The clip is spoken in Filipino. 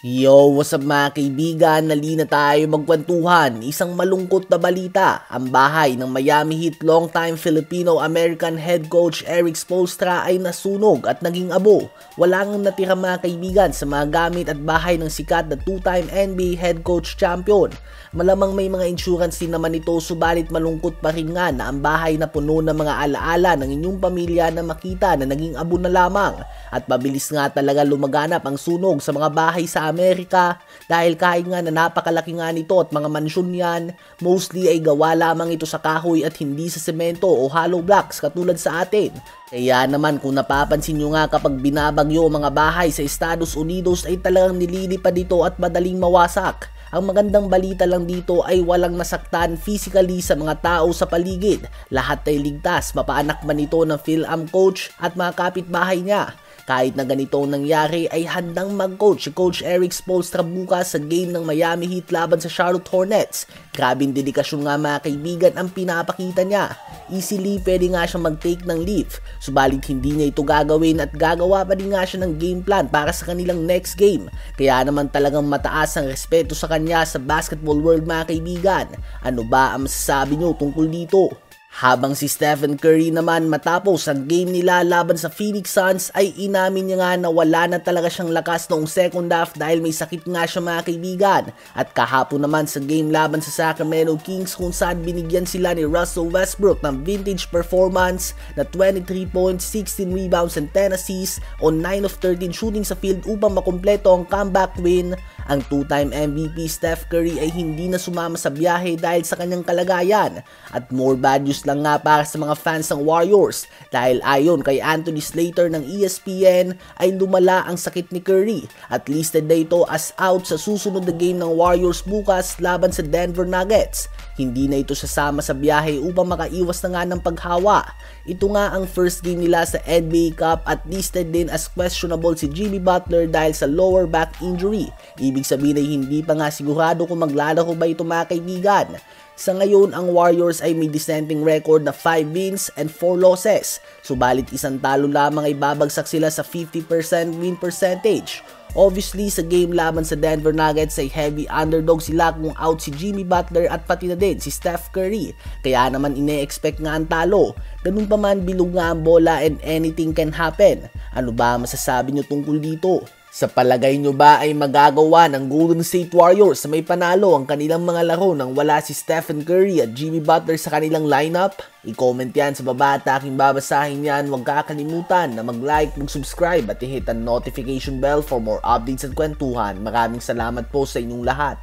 Yo, what's up mga kaibigan? Nali na tayo magkwentuhan. Isang malungkot na balita. Ang bahay ng Miami Heat longtime Filipino-American head coach Erik Spoelstra ay nasunog at naging abo. Wala nang natira mga kaibigan sa mga gamit at bahay ng sikat na two-time NBA head coach champion. Malamang may mga insurance din naman ito, subalit malungkot pa rin nga na ang bahay na puno ng mga alaala ng inyong pamilya na makita na naging abo na lamang. At mabilis nga talaga lumaganap ang sunog sa mga bahay sa Amerika dahil kahit nga na napakalaki nga nito at mga mansyon yan, mostly ay gawa lamang ito sa kahoy at hindi sa semento o hollow blocks katulad sa atin. Kaya naman kung napapansin nyo nga kapag binabagyo ang mga bahay sa Estados Unidos ay talagang nililipad dito at madaling mawasak. Ang magandang balita lang dito ay walang nasaktan physically sa mga tao sa paligid. Lahat ay ligtas, mapaanak man ito ng Phil-Am coach at mga kapitbahay niya. Kahit na ganito nangyari ay handang mag-coach si Coach Erik Spoelstra bukas sa game ng Miami Heat laban sa Charlotte Hornets. Grabing dedikasyon nga mga kaibigan ang pinapakita niya. Easily pwede nga siya mag-take ng leave, subalit hindi niya ito gagawin at gagawa pa din nga siya ng game plan para sa kanilang next game. Kaya naman talagang mataas ang respeto sa kanya sa basketball world mga kaibigan. Ano ba ang masasabi niyo tungkol dito? Habang si Stephen Curry naman matapos ang game nila laban sa Phoenix Suns ay inamin niya nga na wala na talaga siyang lakas noong second half dahil may sakit nga siya mga kaibigan. At kahapon naman sa game laban sa Sacramento Kings kung saan binigyan sila ni Russell Westbrook ng vintage performance na 23 points, 16 rebounds and 10 assists on 9 of 13 shooting sa field upang makumpleto ang comeback win. Ang two-time MVP Steph Curry ay hindi na sumama sa biyahe dahil sa kanyang kalagayan. At more bad news lang nga para sa mga fans ng Warriors dahil ayon kay Anthony Slater ng ESPN ay lumala ang sakit ni Curry at listed na ito as out sa susunod na game ng Warriors bukas laban sa Denver Nuggets. Hindi na ito sasama sa biyahe upang makaiwas na nga ng paghawa. Ito nga ang first game nila sa NBA Cup at listed din as questionable si Jimmy Butler dahil sa lower back injury. Ibig sabihin ay hindi pa nga sigurado kung maglalaro ba ito mga kaibigan. Sa ngayon, ang Warriors ay may dissenting record na 5 wins and 4 losses. Subalit isang talo lamang ay babagsak sila sa 50% win percentage. Obviously, sa game laban sa Denver Nuggets ay heavy underdog sila kung out si Jimmy Butler at pati na din si Steph Curry. Kaya naman ine-expect nga ang talo. Ganun pa man, bilog nga ang bola and anything can happen. Ano ba masasabi nyo tungkol dito? Sa palagay nyo ba ay magagawa ng Golden State Warriors na may panalo ang kanilang mga laro nang wala si Stephen Curry at Jimmy Butler sa kanilang lineup? I-comment yan sa baba at aking babasahin yan. Huwag kakalimutan na mag-like, mag-subscribe at i-hit ang notification bell for more updates at kwentuhan. Maraming salamat po sa inyong lahat.